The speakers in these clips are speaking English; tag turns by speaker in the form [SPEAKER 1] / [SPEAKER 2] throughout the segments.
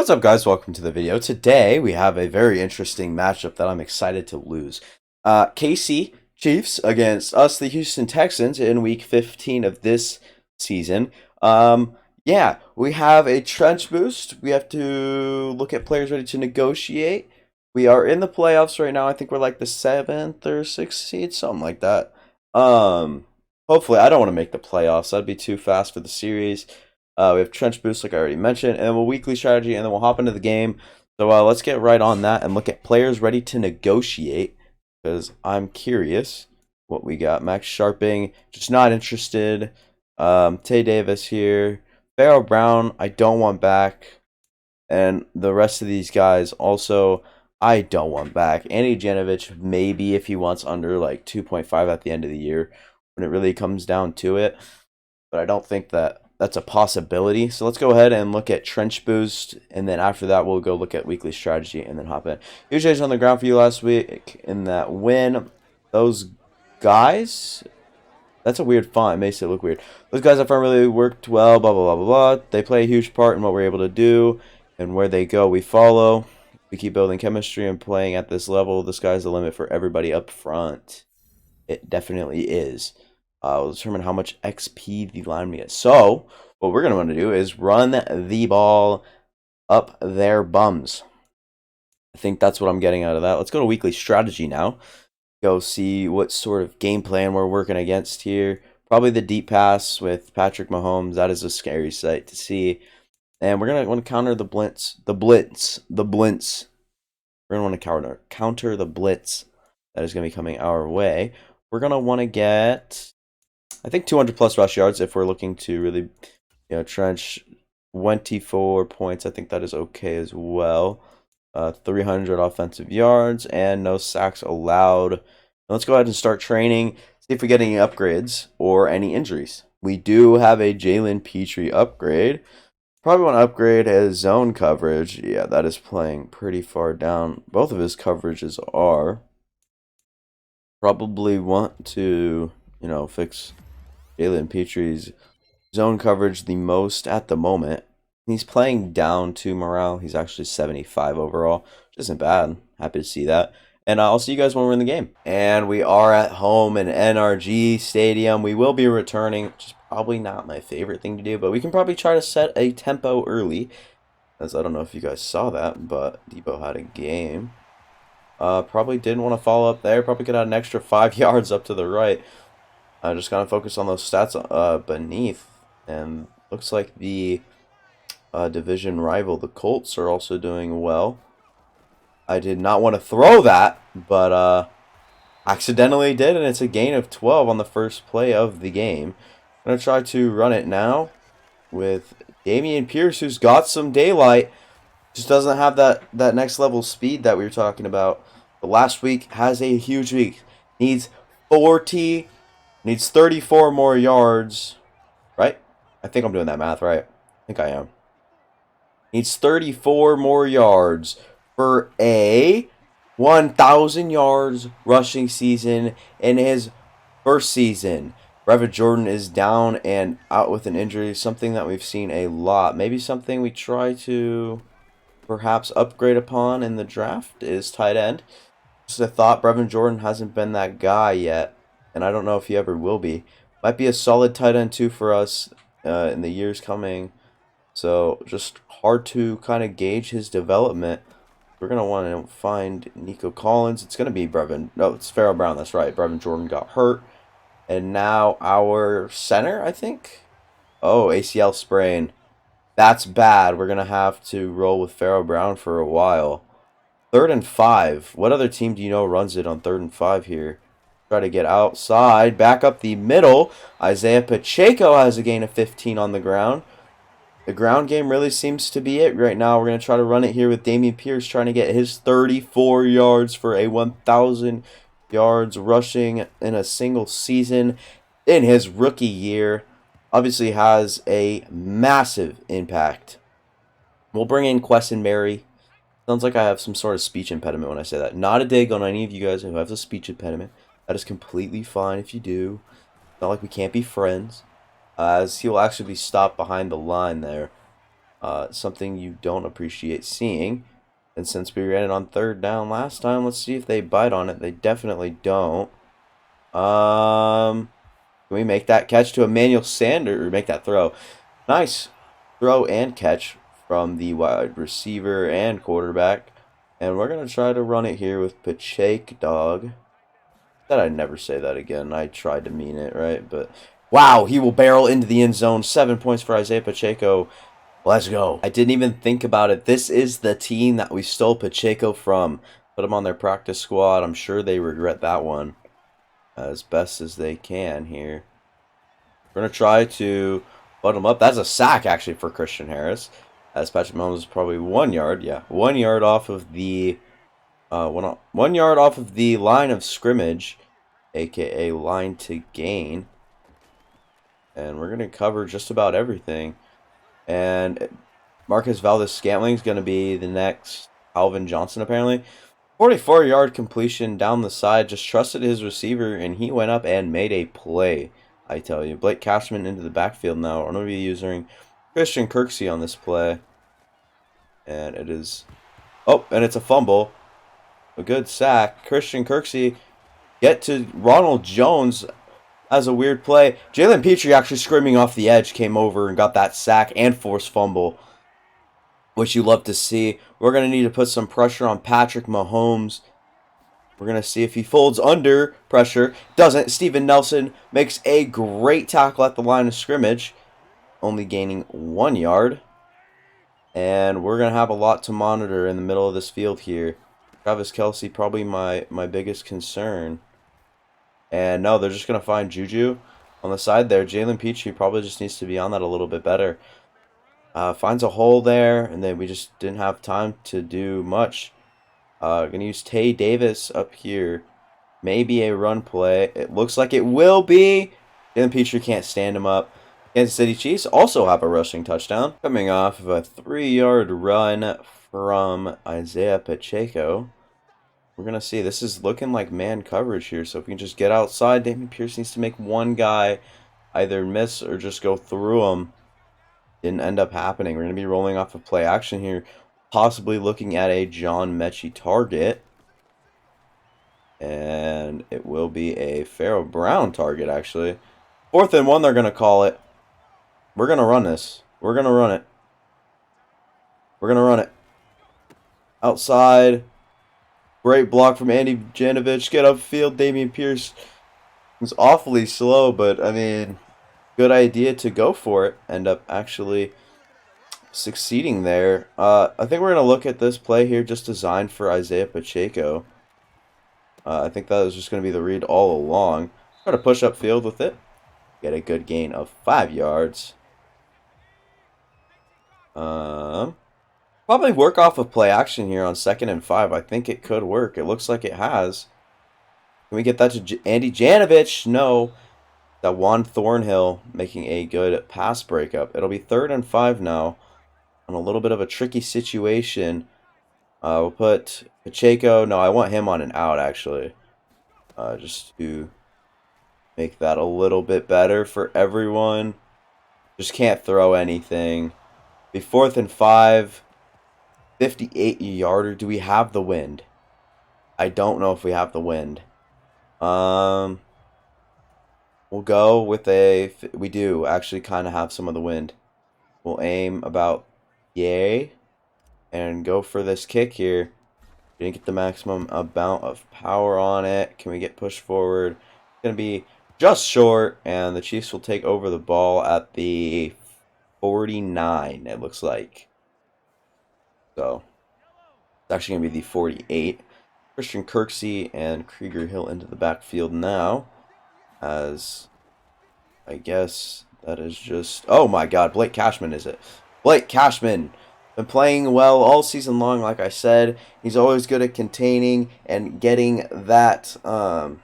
[SPEAKER 1] What's up, guys? Welcome to the video. Today we have a very interesting matchup that I'm excited to lose. KC Chiefs against us, the Houston Texans, in Week 15 of this season. Yeah, we have a trench boost. We have to look at players ready to negotiate. We are in the playoffs right now. I think we're like the 7th or 6th seed, something like that. Hopefully, I don't want to make the playoffs. That'd be too fast for the series. We have trench boost, like I already mentioned, and then we'll weekly strategy, and then we'll hop into the game. So let's get right on that and look at players ready to negotiate, because I'm curious what we got. Max Sharping, just not interested. Tay Davis here. Pharaoh Brown, I don't want back. And the rest of these guys also, I don't want back. Andy Janovich, maybe if he wants under like 2.5 at the end of the year, when it really comes down to it. But I don't think that's a possibility. So let's go ahead and look at Trench Boost, and then after that we'll go look at weekly strategy and then hop in. Usually on the ground for you last week in that win. Those guys, that's a weird font. It makes it look weird. Those guys have really worked well, blah, blah, blah, blah, blah. They play a huge part in what we're able to do, and where they go, we follow. We keep building chemistry and playing at this level. The sky's the limit for everybody up front. It definitely is. We'll determine how much XP the line gets. So, what we're going to want to do is run the ball up their bums. I think that's what I'm getting out of that. Let's go to weekly strategy now. Go see what sort of game plan we're working against here. Probably the deep pass with Patrick Mahomes. That is a scary sight to see. And we're going to want to counter the blitz. The blitz. We're going to want to counter the blitz that is going to be coming our way. We're going to want to get, I think, 200 plus rush yards if we're looking to really, trench. 24 points. I think that is okay as well. 300 offensive yards and no sacks allowed. Let's go ahead and start training. See if we get any upgrades or any injuries. We do have a Jalen Petrie upgrade. Probably want to upgrade his zone coverage. Yeah, that is playing pretty far down. Both of his coverages are. Probably want to, fix Jalen Petrie's zone coverage the most at the moment. He's playing down to morale. He's actually 75 overall, which isn't bad. Happy to see that. And I'll see you guys when we're in the game. And we are at home in NRG Stadium. We will be returning, which is probably not my favorite thing to do, but we can probably try to set a tempo early. As I don't know if you guys saw that, but Debo had a game. Probably didn't want to follow up there. Probably could have an extra 5 yards up to the right. I just gotta focus on those stats beneath. And looks like the division rival, the Colts, are also doing well. I did not want to throw that, but accidentally did, and it's a gain of 12 on the first play of the game. I'm going to try to run it now with Damien Pierce, who's got some daylight. Just doesn't have that next level speed that we were talking about. But last week has a huge week. Needs 34 more yards, right? I think I'm doing that math right. I think I am. Needs 34 more yards for a 1,000 yards rushing season in his first season. Brevin Jordan is down and out with an injury, something that we've seen a lot. Maybe something we try to perhaps upgrade upon in the draft is tight end. Just a thought, Brevin Jordan hasn't been that guy yet, and I don't know if he ever will be. Might be a solid tight end too for us in the years coming. So just hard to kind of gauge his development. We're going to want to find Nico Collins. It's going to be Brevin. No, it's Pharaoh Brown. That's right. Brevin Jordan got hurt. And now our center, I think. Oh, ACL sprain. That's bad. We're going to have to roll with Pharaoh Brown for a while. 3rd and 5. What other team do you know runs it on 3rd and 5 here? Try to get outside. Back up the middle. Isaiah Pacheco has a gain of 15 on the ground. The ground game really seems to be it right now. We're going to try to run it here with Damien Pierce trying to get his 34 yards for a 1,000 yards rushing in a single season in his rookie year. Obviously has a massive impact. We'll bring in Questin Mary. Sounds like I have some sort of speech impediment when I say that. Not a dig on any of you guys who have a speech impediment. That is completely fine if you do. It's not like we can't be friends. As he will actually be stopped behind the line there. Something you don't appreciate seeing. And since we ran it on third down last time, let's see if they bite on it. They definitely don't. Can we make that catch to Emmanuel Sanders, or make that throw? Nice throw and catch from the wide receiver and quarterback. And we're going to try to run it here with Pacheco Dog. Said I'd never say that again. I tried to mean it, right? But wow, he will barrel into the end zone. 7 points for Isaiah Pacheco. Let's go. I didn't even think about it. This is the team that we stole Pacheco from. Put him on their practice squad. I'm sure they regret that one as best as they can here. We're going to try to butt him up. That's a sack, actually, for Christian Harris. As Patrick Mahomes is probably 1 yard. Yeah, 1 yard off of the 1 yard off of the line of scrimmage, aka line to gain. And we're going to cover just about everything. And Marcus Valdez-Scantling is going to be the next Alvin Johnson, apparently. 44-yard completion down the side. Just trusted his receiver, and he went up and made a play, I tell you. Blake Cashman into the backfield now. I'm going to be using Christian Kirksey on this play. And it is... Oh, and it's a fumble. A good sack. Christian Kirksey get to Ronald Jones as a weird play. Jalen Petrie actually screaming off the edge came over and got that sack and forced fumble, which you love to see. We're going to need to put some pressure on Patrick Mahomes. We're going to see if he folds under pressure. Doesn't. Steven Nelson makes a great tackle at the line of scrimmage, only gaining 1 yard. And we're going to have a lot to monitor in the middle of this field here. Travis Kelce, probably my biggest concern. And no, they're just going to find Juju on the side there. Jalen Petrie probably just needs to be on that a little bit better. Finds a hole there, and then we just didn't have time to do much. Going to use Tay Davis up here. Maybe a run play. It looks like it will be. Jalen Petrie can't stand him up. Kansas City Chiefs also have a rushing touchdown. Coming off of a 3-yard run from Isaiah Pacheco. We're going to see. This is looking like man coverage here. So if we can just get outside, Damien Pierce needs to make one guy either miss or just go through him. Didn't end up happening. We're going to be rolling off of play action here. Possibly looking at a John Mechie target. And it will be a Pharaoh Brown target, actually. 4th and 1, they're going to call it. We're going to run this. We're going to run it. We're going to run it. Outside. Great block from Andy Janovich. Get upfield. Damien Pierce was awfully slow, but, I mean, good idea to go for it. End up actually succeeding there. I think we're going to look at this play here just designed for Isaiah Pacheco. I think that was just going to be the read all along. Try to push upfield with it. Get a good gain of 5 yards. Probably work off of play action here on 2nd and 5. I think it could work. It looks like it has. Can we get that to Andy Janovich? No. That Juan Thornhill making a good pass breakup. It'll be 3rd and 5 now. On a little bit of a tricky situation. We'll put Pacheco. No, I want him on an out, actually. Just to make that a little bit better for everyone. Just can't throw anything. Be 4th and 5. 58-yarder. Do we have the wind? I don't know if we have the wind. We'll go with a... We do actually kind of have some of the wind. We'll aim about yay. And go for this kick here. Didn't get the maximum amount of power on it. Can we get pushed forward? It's going to be just short. And the Chiefs will take over the ball at the 49, it looks like. So, it's actually going to be the 48. Christian Kirksey and Krieger Hill into the backfield now. As, I guess, that is just... Oh my god, Blake Cashman is it. Blake Cashman. Been playing well all season long, like I said. He's always good at containing and getting that... and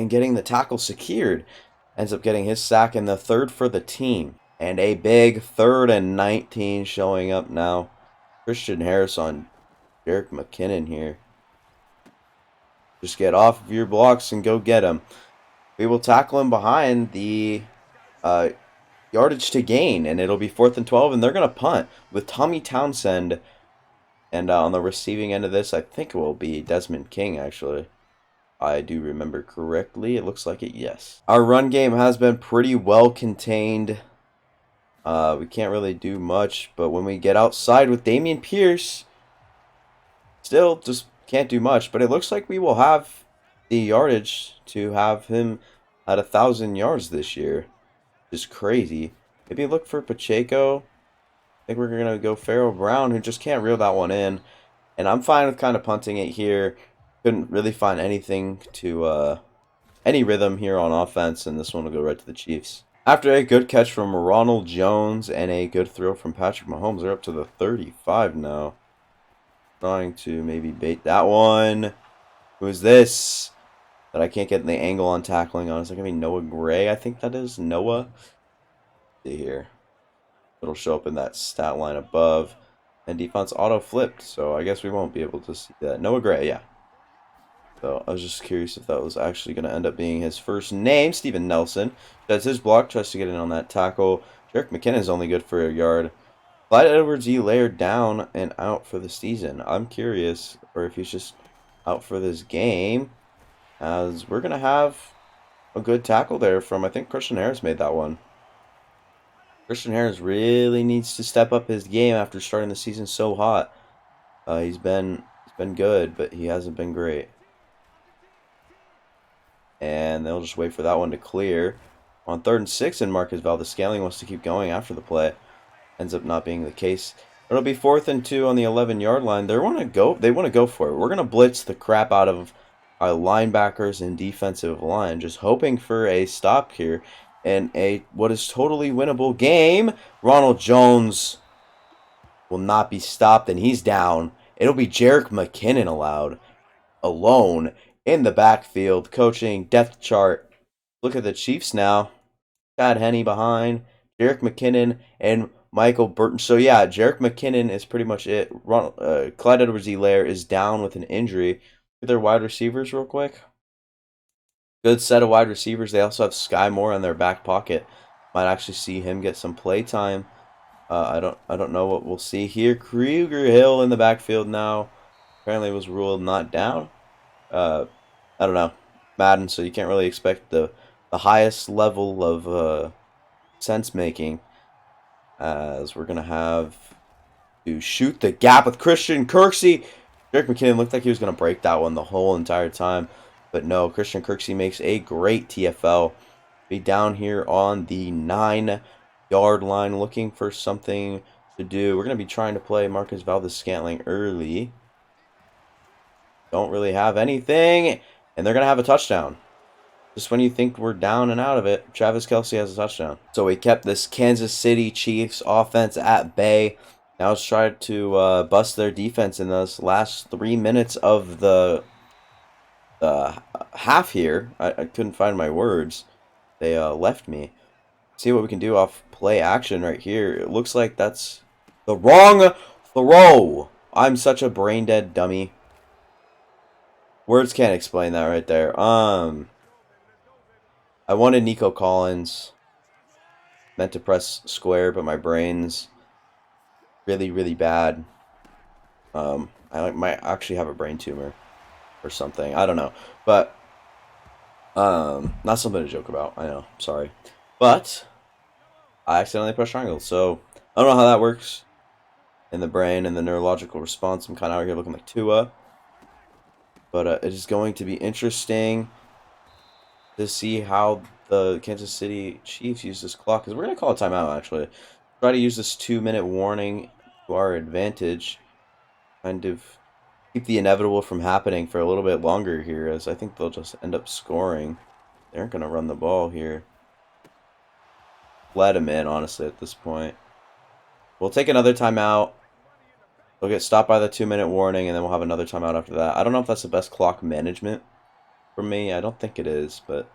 [SPEAKER 1] getting the tackle secured. Ends up getting his sack in the 3rd for the team. And a big 3rd and 19 showing up now. Christian Harris on Jerick McKinnon here. Just get off of your blocks and go get him. We will tackle him behind the yardage to gain, and it'll be 4th and 12, and they're going to punt with Tommy Townsend. And on the receiving end of this, I think it will be Desmond King, actually. I do remember correctly. It looks like it, yes. Our run game has been pretty well contained. We can't really do much, but when we get outside with Damien Pierce, still just can't do much. But it looks like we will have the yardage to have him at 1,000 yards this year. Just crazy. Maybe look for Pacheco. I think we're going to go Pharaoh Brown, who just can't reel that one in. And I'm fine with kind of punting it here. Couldn't really find anything to, any rhythm here on offense, and this one will go right to the Chiefs. After a good catch from Ronald Jones and a good throw from Patrick Mahomes, they're up to the 35 now. Trying to maybe bait that one. Who is this? That I can't get the angle on tackling on. Is that going to be Noah Gray? I think that is Noah. See here. It'll show up in that stat line above. And defense auto flipped, so I guess we won't be able to see that. Noah Gray, yeah. So I was just curious if that was actually going to end up being his first name. Steven Nelson does his block, tries to get in on that tackle. Jerick McKinnon is only good for a yard. Clyde Edwards-Helaire down and out for the season. I'm curious, or if he's just out for this game, as we're going to have a good tackle there from, I think Christian Harris made that one. Christian Harris really needs to step up his game after starting the season so hot. He's been good, but he hasn't been great. And they'll just wait for that one to clear. On 3rd and 6, and Marcus Valdes-Scantling wants to keep going after the play. Ends up not being the case. It'll be 4th and 2 on the 11-yard line. They want to go for it. We're going to blitz the crap out of our linebackers and defensive line, just hoping for a stop here and a what is totally winnable game. Ronald Jones will not be stopped, and he's down. It'll be Jerick McKinnon allowed alone in the backfield, coaching depth chart. Look at the Chiefs now. Chad Henne behind, Jerick McKinnon, and Michael Burton. So yeah, Jerick McKinnon is pretty much it. Clyde Edwards-Helaire is down with an injury. Look at their wide receivers real quick. Good set of wide receivers. They also have Sky Moore in their back pocket. Might actually see him get some play time. I don't know what we'll see here. Kruger Hill in the backfield now. Apparently was ruled not down. I don't know. Madden, so you can't really expect the highest level of sense making, as we're gonna have to shoot the gap with Christian Kirksey. Jerick McKinnon looked like he was gonna break that one the whole entire time, but no. Christian Kirksey makes a great TFL. Be down here on the 9-yard line, looking for something to do. We're gonna be trying to play Marcus Valdes-Scantling early. Don't really have anything, and they're gonna have a touchdown. Just when you think we're down and out of it, Travis Kelce has a touchdown. So we kept this Kansas City Chiefs offense at bay. Now let's try to bust their defense in those last 3 minutes of the half here. I couldn't find my words. They left me. See what we can do off play action right here. It looks like that's the wrong throw. I'm such a brain dead dummy. Words can't explain that right there. I wanted Nico Collins. Meant to press square, but my brain's really, really bad. I might actually have a brain tumor or something. I don't know. But not something to joke about. I know. Sorry. But I accidentally pressed triangle. So I don't know how that works in the brain and the neurological response. I'm kind of out here looking like Tua. But it is going to be interesting to see how the Kansas City Chiefs use this clock. Because we're going to call a timeout, actually. Try to use this 2-minute warning to our advantage. Kind of keep the inevitable from happening for a little bit longer here, as I think they'll just end up scoring. They aren't going to run the ball here. Let them in, honestly, at this point. We'll take another timeout. We'll get stopped by the 2-minute warning, and then we'll have another timeout after that. I don't know if that's the best clock management for me. I don't think it is, but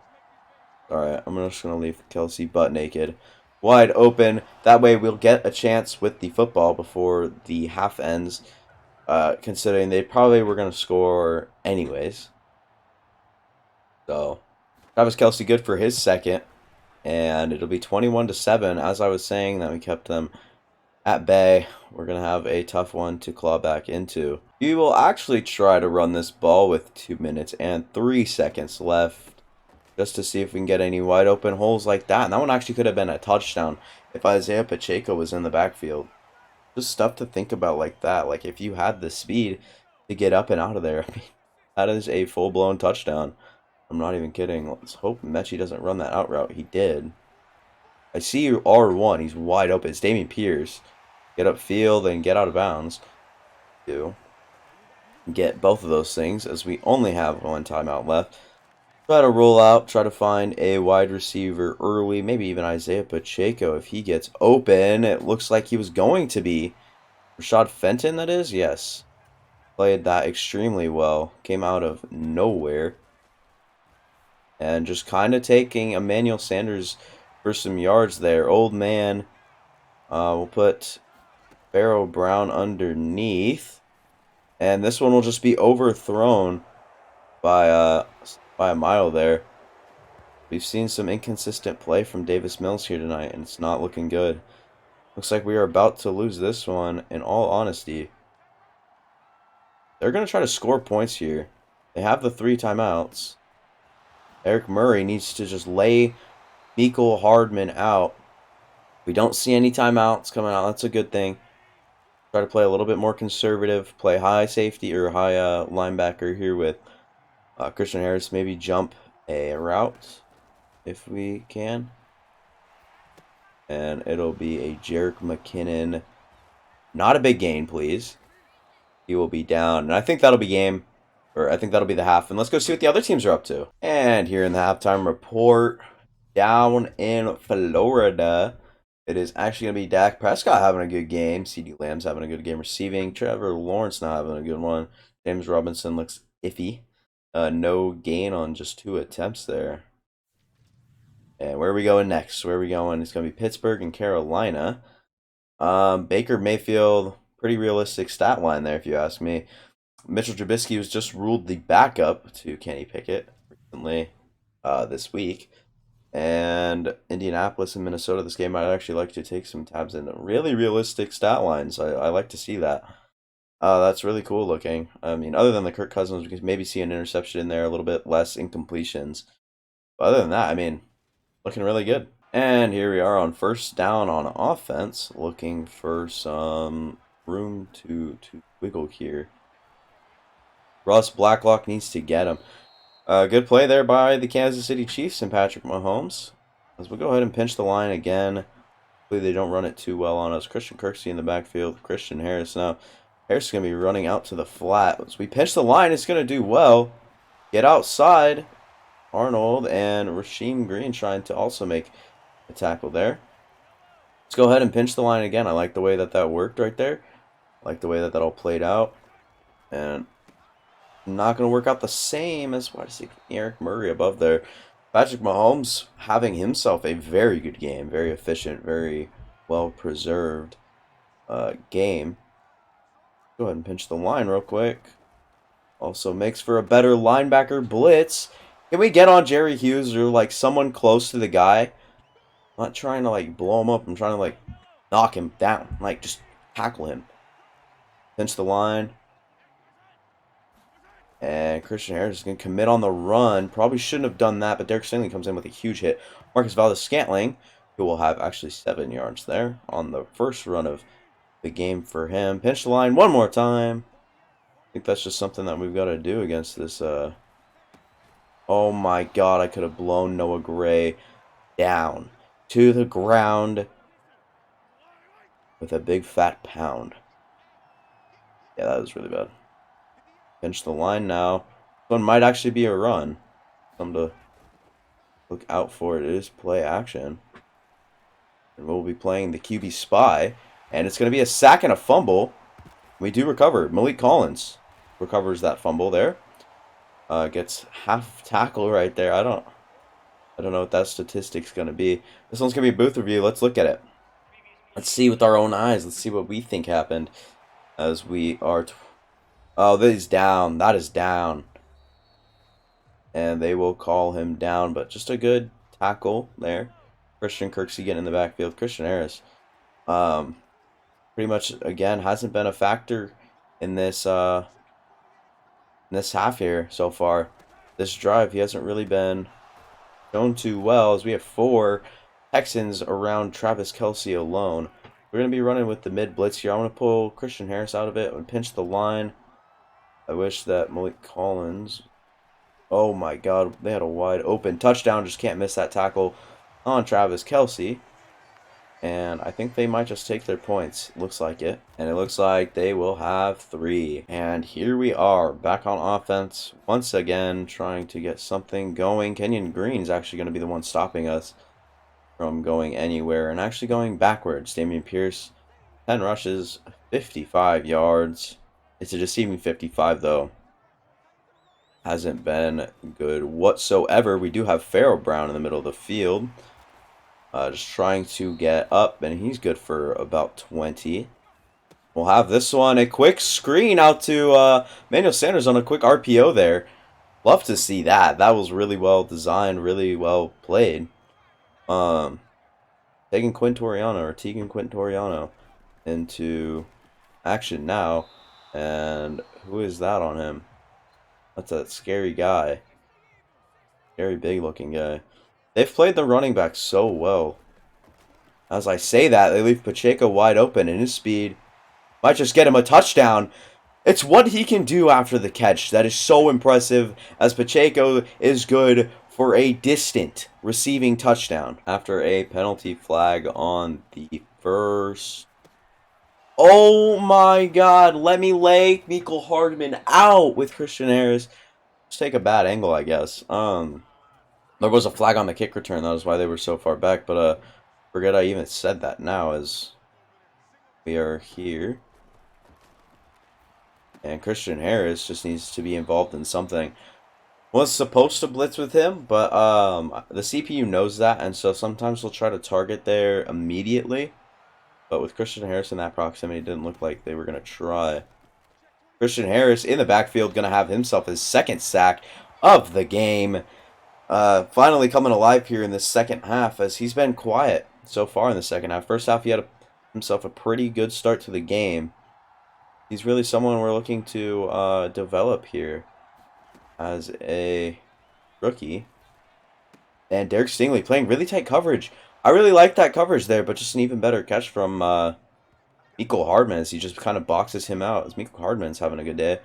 [SPEAKER 1] alright, I'm just going to leave Kelce butt naked. Wide open. That way we'll get a chance with the football before the half ends, considering they probably were going to score anyways. So, Travis Kelce good for his second. And it'll be 21-7. As I was saying, that we kept them at bay. We're going to have a tough one to claw back into. We will actually try to run this ball with 2 minutes and 3 seconds left, just to see if we can get any wide open holes like that. And that one actually could have been a touchdown if Isaiah Pacheco was in the backfield. Just stuff to think about like that. Like, if you had the speed to get up and out of there, I mean, that is a full-blown touchdown. I'm not even kidding. Let's hope Mechie doesn't run that out route. He did. I see R1. He's wide open. It's Damien Pierce. Get upfield and get out of bounds. Do get both of those things, as we only have one timeout left. Try to roll out. Try to find a wide receiver early. Maybe even Isaiah Pacheco if he gets open. It looks like he was going to be. Rashad Fenton, that is? Yes. Played that extremely well. Came out of nowhere. And just kind of taking Emmanuel Sanders for some yards there. Old man. We'll put Pharaoh Brown underneath. And this one will just be overthrown by a mile there. We've seen some inconsistent play from Davis Mills here tonight, and it's not looking good. Looks like we are about to lose this one, in all honesty. They're going to try to score points here. They have the 3 timeouts. Eric Murray needs to just lay Mecole Hardman out. We don't see any timeouts coming out. That's a good thing. Try to play a little bit more conservative. Play high safety or high linebacker here with Christian Harris. Maybe jump a route if we can. And it'll be a Jerick McKinnon. Not a big gain, please. He will be down. And I think that'll be game. Or I think that'll be the half. And let's go see what the other teams are up to. And here in the halftime report, down in Florida, it is actually going to be Dak Prescott having a good game. CeeDee Lamb's having a good game receiving. Trevor Lawrence not having a good one. James Robinson looks iffy. No gain on just 2 attempts there. And where are we going next? Where are we going? It's going to be Pittsburgh and Carolina. Baker Mayfield, pretty realistic stat line there, if you ask me. Mitchell Trubisky was just ruled the backup to Kenny Pickett recently this week. And Indianapolis and Minnesota, this game I'd actually like to take some tabs in. Really realistic stat lines. I like to see that. That's really cool looking. I mean, other than the Kirk Cousins, we can maybe see an interception in there, a little bit less incompletions. But other than that, I mean, looking really good. And here we are on first down on offense, looking for some room to wiggle here. Russ Blacklock needs to get him. Good play there by the Kansas City Chiefs and Patrick Mahomes. As we'll go ahead and pinch the line again. Hopefully they don't run it too well on us. Christian Kirksey in the backfield. Christian Harris now. Harris is going to be running out to the flat. As we pinch the line, it's going to do well. Get outside. Arnold and Rasheem Green trying to also make a tackle there. Let's go ahead and pinch the line again. I like the way that worked right there. I like the way that all played out. And not going to work out the same as wide receiver Eric Murray above there. Patrick Mahomes having himself a very good game. Very efficient, very well-preserved game. Go ahead and pinch the line real quick. Also makes for a better linebacker blitz. Can we get on Jerry Hughes or like someone close to the guy? I'm not trying to like blow him up. I'm trying to like knock him down. Like just tackle him. Pinch the line. And Christian Harris is going to commit on the run. Probably shouldn't have done that, but Derek Stingley comes in with a huge hit. Marcus Valdes-Scantling, who will have actually 7 yards there on the first run of the game for him. Pinch the line one more time. I think that's just something that we've got to do against this. Oh my God, I could have blown Noah Gray down to the ground with a big fat pound. Yeah, that was really bad. Pinch the line now. This one might actually be a run. Something to look out for. It is play action. And we'll be playing the QB spy. And it's going to be a sack and a fumble. We do recover. Malik Collins recovers that fumble there. Gets half tackle right there. I don't know what that statistic's going to be. This one's going to be a booth review. Let's look at it. Let's see with our own eyes. Let's see what we think happened as we are... Oh, that is down. That is down. And they will call him down, but just a good tackle there. Christian Kirksey getting in the backfield. Christian Harris, pretty much again hasn't been a factor in this half here so far. This drive, he hasn't really been shown too well, as we have 4 Texans around Travis Kelce alone. We're going to be running with the mid blitz here. I'm going to pull Christian Harris out of it and pinch the line. I wish that Malik Collins... Oh my god, they had a wide open touchdown. Just can't miss that tackle on Travis Kelce. And I think they might just take their points. Looks like it. And it looks like they will have 3. And here we are, back on offense. Once again, trying to get something going. Kenyon Green's actually going to be the one stopping us from going anywhere. And actually going backwards. Damien Pierce, 10 rushes, 55 yards. It's a deceiving 55, though. Hasn't been good whatsoever. We do have Pharaoh Brown in the middle of the field. Just trying to get up, and he's good for about 20. We'll have this one, a quick screen out to Manuel Sanders on a quick RPO there. Love to see that. That was really well designed, really well played. Taking Tegan Quintoriano into action now. And who is that on him? That's a scary guy. Very big looking guy. They've played the running back so well. As I say that, they leave Pacheco wide open, and his speed might just get him a touchdown. It's what he can do after the catch that is so impressive, as Pacheco is good for a distant receiving touchdown. After a penalty flag on the first... Oh my god, let me lay Mecole Hardman out with Christian Harris. Just take a bad angle, I guess. There was a flag on the kick return. That was why they were so far back. But forget I even said that now, as we are here. And Christian Harris just needs to be involved in something. Was supposed to blitz with him, but the CPU knows that, and so sometimes they'll try to target there immediately. But with Christian Harris in that proximity, it didn't look like they were going to try. Christian Harris in the backfield, going to have himself his 2nd sack of the game. Finally coming alive here in the second half, as he's been quiet so far in the second half. First half, he had himself a pretty good start to the game. He's really someone we're looking to develop here as a rookie. And Derek Stingley playing really tight coverage. I really like that coverage there, but just an even better catch from Mecole Hardman, as he just kind of boxes him out. As Mecole Hardman's having a good day.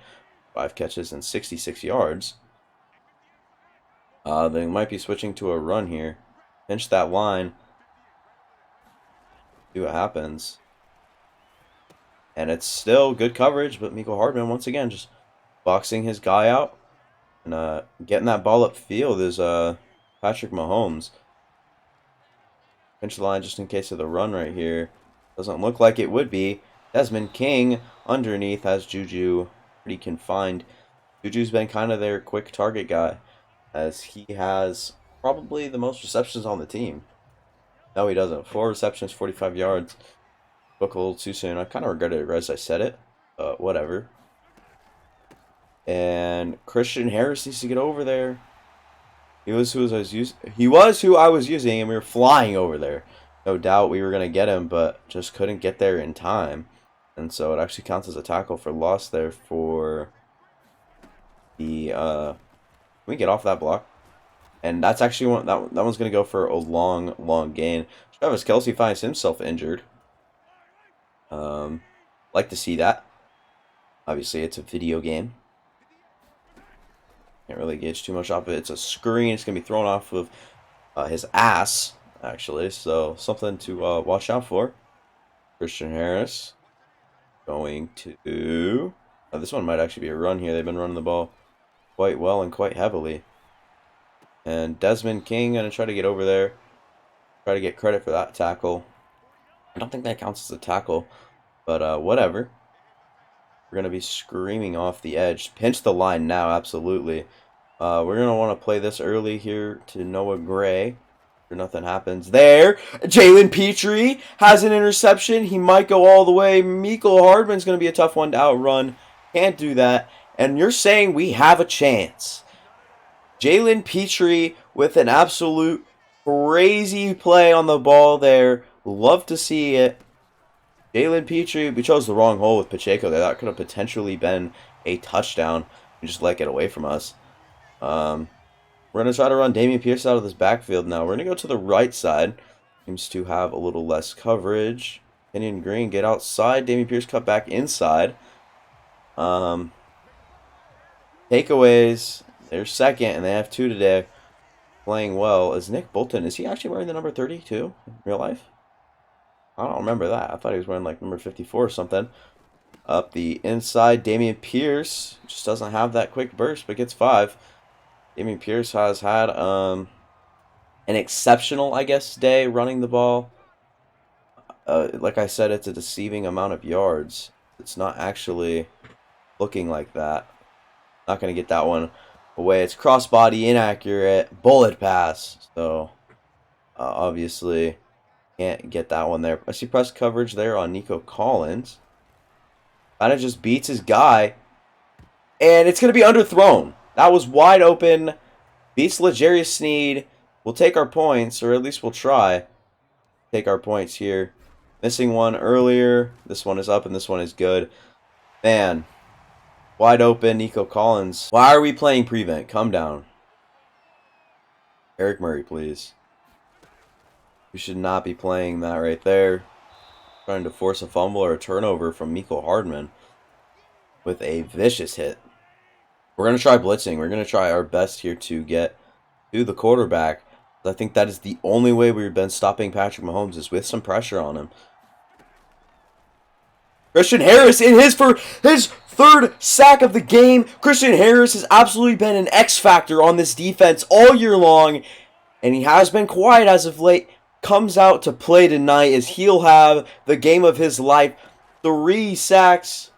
[SPEAKER 1] 5 catches and 66 yards. They might be switching to a run here. Pinch that line. See what happens. And it's still good coverage, but Mecole Hardman, once again, just boxing his guy out. And getting that ball upfield is Patrick Mahomes. Pinch the line just in case of the run right here. Doesn't look like it would be. Desmond King underneath has Juju pretty confined. Juju's been kind of their quick target guy, as he has probably the most receptions on the team. No, he doesn't. 4 receptions, 45 yards. Spoke a little too soon. I kind of regretted it as I said it, but whatever. And Christian Harris needs to get over there. He was who I was using, and we were flying over there. No doubt we were going to get him, but just couldn't get there in time. And so it actually counts as a tackle for loss there for the... Can we get off that block? And that's actually one... That one's going to go for a long, long gain. Travis Kelce finds himself injured. Like to see that. Obviously, it's a video game. Can't really gauge too much off of it. It's a screen. It's going to be thrown off of his ass, actually. So, something to watch out for. Christian Harris going to... this one might actually be a run here. They've been running the ball quite well and quite heavily. And Desmond King going to try to get over there. Try to get credit for that tackle. I don't think that counts as a tackle. But whatever. We're going to be screaming off the edge. Pinch the line now, absolutely. We're going to want to play this early here to Noah Gray. Sure nothing happens there. Jalen Petrie has an interception. He might go all the way. Mecole Hardman's going to be a tough one to outrun. Can't do that. And you're saying we have a chance. Jalen Petrie with an absolute Crazy play on the ball there. Love to see it. Jalen Petrie, we chose the wrong hole with Pacheco there. That could have potentially been a touchdown. We just let it away from us. Um, we're going to try to run Damien Pierce out of this backfield now. We're going to go to the right side. Seems to have a little less coverage. Kenyon Green, get outside. Damien Pierce cut back inside. Um, Takeaways. They're second, and they have 2 today. Playing well. Is Nick Bolton, is he actually wearing the number 32 in real life? I don't remember that. I thought he was wearing like number 54 or something. Up the inside, Damien Pierce just doesn't have that quick burst, but gets 5. Damien Pierce has had an exceptional, I guess, day running the ball. Like I said, it's a deceiving amount of yards. It's not actually looking like that. Not going to get that one away. It's crossbody, inaccurate, bullet pass. So, obviously, can't get that one there. I see press coverage there on Nico Collins. Kind of just beats his guy. And it's going to be underthrown. That was wide open. Beats L'Jarius Sneed. We'll take our points, or at least we'll try. Take our points here. Missing one earlier. This one is up, and this one is good. Man. Wide open, Nico Collins. Why are we playing prevent? Come down. Eric Murray, please. We should not be playing that right there. Trying to force a fumble or a turnover from Mecole Hardman with a vicious hit. We're going to try blitzing. We're going to try our best here to get to the quarterback. I think that is the only way we've been stopping Patrick Mahomes is with some pressure on him. Christian Harris in his 3rd sack of the game. Christian Harris has absolutely been an X factor on this defense all year long, and he has been quiet as of late. Comes out to play tonight as he'll have the game of his life. 3 sacks,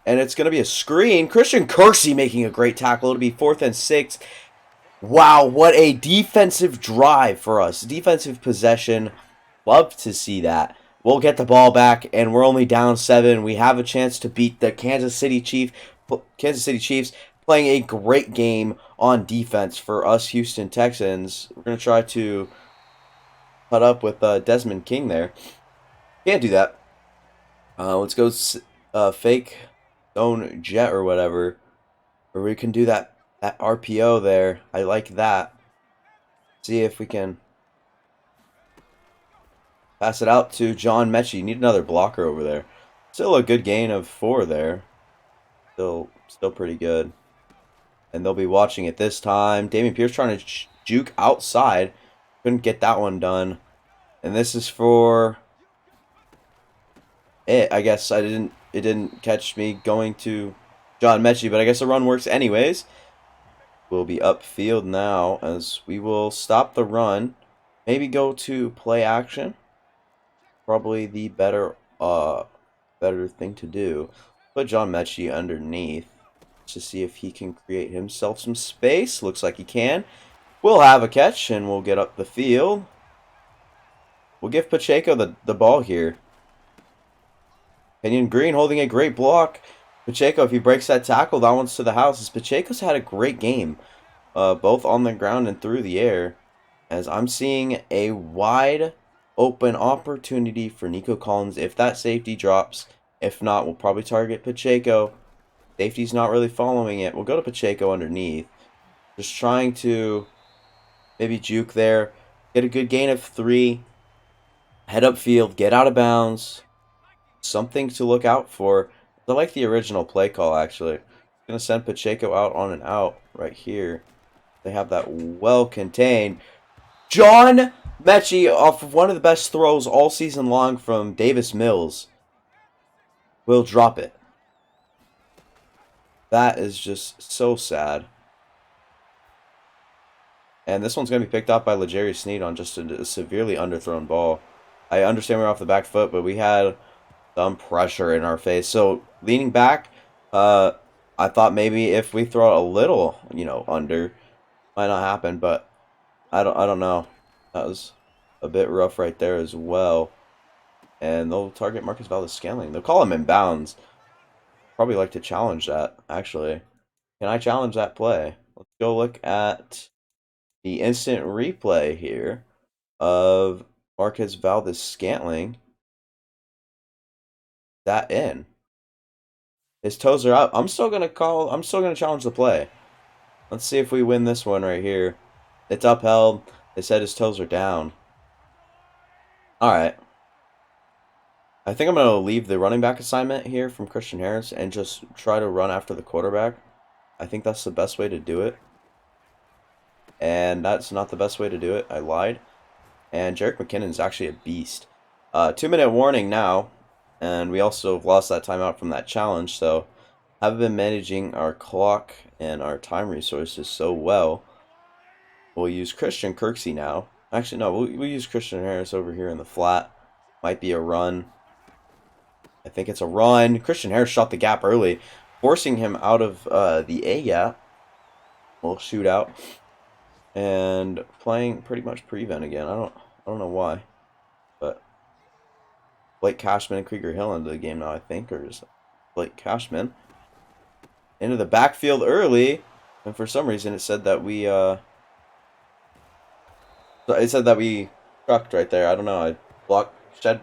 [SPEAKER 1] and it's going to be a screen. Christian Kersey making a great tackle. It'll be 4th and 6. Wow, what a defensive drive for us. Defensive possession. Love to see that. We'll get the ball back, and we're only down 7. We have a chance to beat the Kansas City Chiefs playing a great game on defense for us Houston Texans. We're going to try to cut up with Desmond King there. Can't do that. Let's go fake zone jet or whatever. Or we can do that RPO there. I like that. See if we can pass it out to John Mechie. You need another blocker over there. Still a good gain of 4 there. Still pretty good. And they'll be watching it this time. Damien Pierce trying to juke outside. Couldn't get that one done. And this is for it. I guess it didn't catch me going to John Mechie, but I guess the run works anyways. We'll be upfield now as we will stop the run. Maybe go to play action. Probably the better thing to do. Put John Mechie underneath to see if he can create himself some space. Looks like he can. We'll have a catch and we'll get up the field. We'll give Pacheco the ball here. Kenyon Green holding a great block. Pacheco, if he breaks that tackle, that one's to the house. As Pacheco's had a great game, both on the ground and through the air. As I'm seeing a wide open opportunity for Nico Collins if that safety drops. If not, we'll probably target Pacheco. Safety's not really following it. We'll go to Pacheco underneath. Just trying to maybe juke there. Get a good gain of 3. Head upfield. Get out of bounds. Something to look out for. I like the original play call, actually. I'm going to send Pacheco out on an out right here. They have that well contained. John Mechie off of one of the best throws all season long from Davis Mills will drop it. That is just so sad. And this one's going to be picked up by L'Jarius Sneed on just a severely underthrown ball. I understand we're off the back foot, but we had some pressure in our face. So leaning back, I thought maybe if we throw it a little, under, might not happen, but I don't know. That was a bit rough right there as well. And they'll target Marcus Valdes-Scantling. They'll call him in bounds. Probably like to challenge that, actually. Can I challenge that play? Let's go look at the instant replay here. of Marquez Valdez-Scantling. That in. His toes are up. I'm still gonna challenge the play. Let's see if we win this one right here. It's upheld. They said his toes are down. Alright. I think I'm gonna leave the running back assignment here from Christian Harris and just try to run after the quarterback. I think that's the best way to do it. And that's not the best way to do it. I lied. And Jerick McKinnon's actually a beast. 2-minute warning now. And we also lost that timeout from that challenge. So, haven't been managing our clock and our time resources so well. We'll use Christian Kirksey now. Actually, no, we'll use Christian Harris over here in the flat. Might be a run. I think it's a run. Christian Harris shot the gap early, forcing him out of the A gap. We'll shoot out. And playing pretty much prevent again. I don't know why. But Blake Cashman and Krieger Hill into the game now, I think, or is Blake Cashman into the backfield early, and for some reason it said that we trucked right there. I don't know. I blocked shed.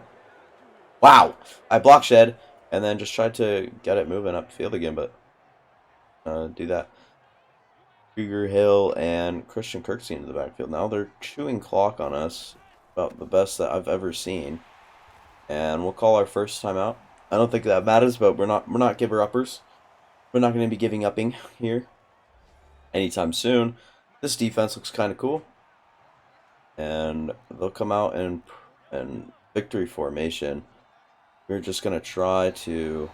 [SPEAKER 1] Wow, I blocked shed and then just tried to get it moving up field again, but do that. Krieger Hill and Christian Kirksey into the backfield. Now they're chewing clock on us, about the best that I've ever seen. And we'll call our first timeout. I don't think that matters, but we're not giver uppers. We're not going to be giving upping here anytime soon. This defense looks kind of cool. And they'll come out in victory formation. We're just going to try to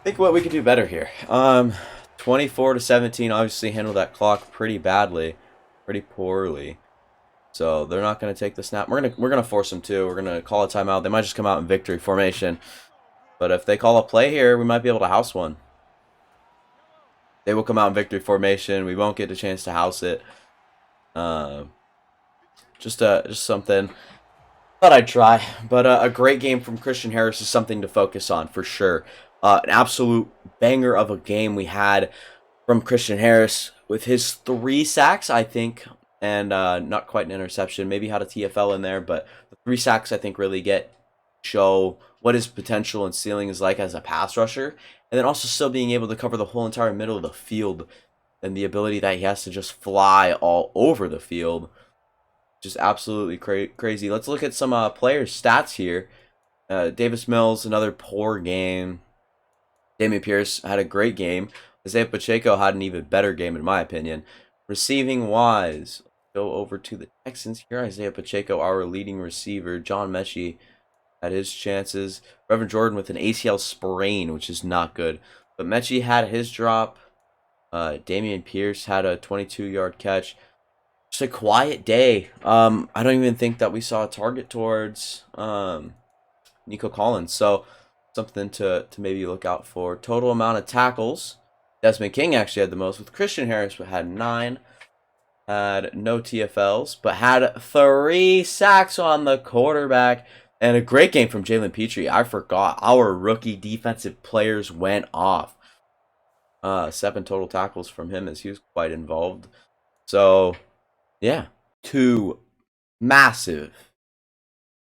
[SPEAKER 1] think what we could do better here. 24-17, obviously handled that clock pretty badly, pretty poorly. So they're not going to take the snap. We're gonna force them to. We're gonna call a timeout. They might just come out in victory formation. But if they call a play here, we might be able to house one. They will come out in victory formation. We won't get a chance to house it. Just something. Thought I'd try. But a great game from Christian Harris is something to focus on for sure. An absolute banger of a game we had from Christian Harris with his 3 sacks, I think, and not quite an interception. Maybe had a TFL in there, but the 3 sacks I think really show what his potential and ceiling is like as a pass rusher, and then also still being able to cover the whole entire middle of the field, and the ability that he has to just fly all over the field. Just absolutely crazy. Let's look at some players' stats here. Davis Mills, another poor game. Damien Pierce had a great game. Isaiah Pacheco had an even better game, in my opinion. Receiving wise, go over to the Texans here. Isaiah Pacheco, our leading receiver. John Mechie had his chances. Reverend Jordan with an ACL sprain, which is not good. But Mechie had his drop. Damien Pierce had a 22-yard catch. Just a quiet day. I don't even think that we saw a target towards Nico Collins. So something to maybe look out for. Total amount of tackles. Desmond King actually had the most, with Christian Harris who had 9. Had no TFLs, but had 3 sacks on the quarterback. And a great game from Jalen Petrie. I forgot. Our rookie defensive players went off. 7 total tackles from him as he was quite involved. So, yeah. 2 massive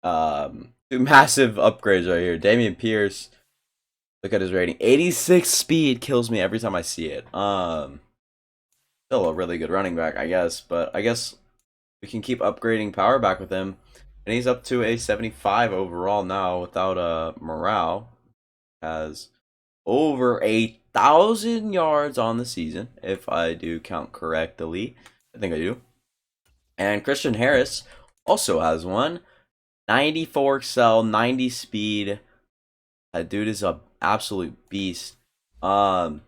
[SPEAKER 1] upgrades right here. Damien Pierce, look at his rating. 86 speed kills me every time I see it. Still a really good running back, I guess. But I guess we can keep upgrading power back with him. And he's up to a 75 overall now without morale. Has over 1,000 yards on the season, if I do count correctly. I think I do. And Christian Harris also has one. 94 excel, 90 speed. That dude is an absolute beast. Probably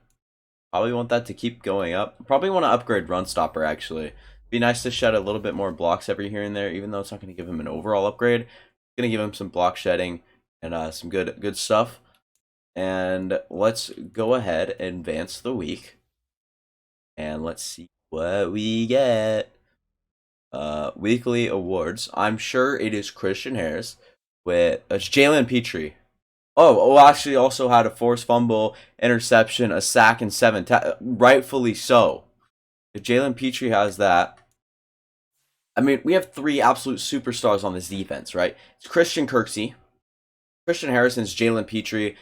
[SPEAKER 1] want that to keep going up. Probably want to upgrade run stopper, actually. Be nice to shed a little bit more blocks every here and there, even though it's not going to give him an overall upgrade. It's going to give him some block shedding and some good stuff. And let's go ahead and advance the week. And let's see what we get. Weekly awards. I'm sure it is Christian Harris with Jalen Petrie. Oh, actually also had a forced fumble, interception, a sack, and 7. Rightfully so. If Jalen Petrie has that, I mean, we have three absolute superstars on this defense, right? It's Christian Kirksey, Christian Harrison's Jalen Petrie,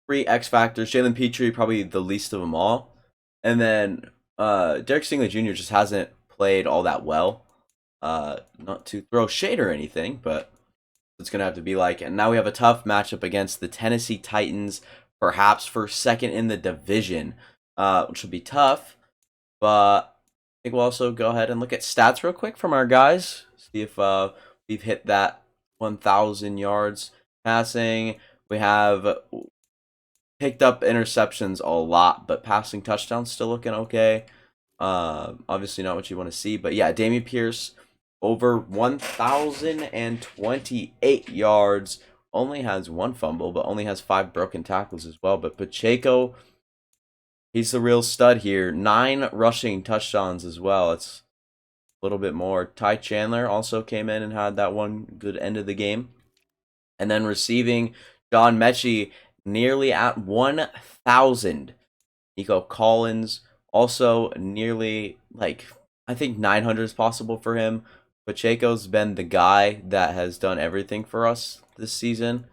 [SPEAKER 1] three X factors. Jalen Petrie probably the least of them all, and then Derek Stingley Jr. just hasn't played all that well. Not to throw shade or anything, but it's gonna have to be like. And now we have a tough matchup against the Tennessee Titans, perhaps for second in the division, which will be tough. But I think we'll also go ahead and look at stats real quick from our guys. See if we've hit that 1,000 yards passing. We have picked up interceptions a lot, but passing touchdowns still looking okay. Obviously not what you want to see, but yeah, Damien Pierce over 1,028 yards. Only has one fumble, but only has 5 broken tackles as well. But Pacheco, he's the real stud here. 9 rushing touchdowns as well. It's a little bit more. Ty Chandler also came in and had that one good end of the game. And then receiving, John Mechie nearly at 1,000. Nico Collins also nearly, like, I think 900 is possible for him. Pacheco's been the guy that has done everything for us this season.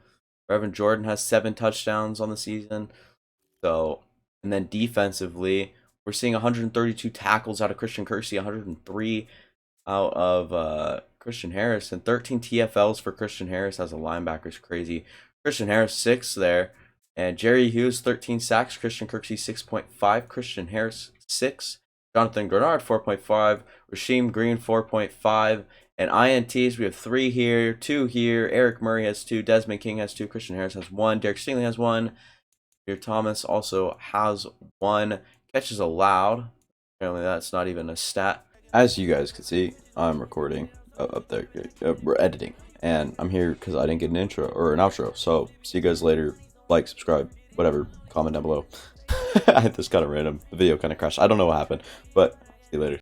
[SPEAKER 1] Reverend Jordan has 7 touchdowns on the season. So, and then defensively, we're seeing 132 tackles out of Christian Kirksey, 103 out of Christian Harris, and 13 TFLs for Christian Harris as a linebacker is crazy. Christian Harris 6 there, and Jerry Hughes 13 sacks. Christian Kirksey 6.5. Christian Harris 6. Jonathan Grenard 4.5. Rasheem Green 4.5. And INTs, we have 3 here, 2 here. Eric Murray has 2. Desmond King has 2. Christian Harris has 1. Derek Stingley has 1. Here Thomas also has 1. Catches allowed. Apparently that's not even a stat. As you guys can see, I'm recording up there. We're editing. And I'm here because I didn't get an intro or an outro. So see you guys later. Like, subscribe, whatever. Comment down below. I had this kind of random. The video kind of crashed. I don't know what happened. But see you later.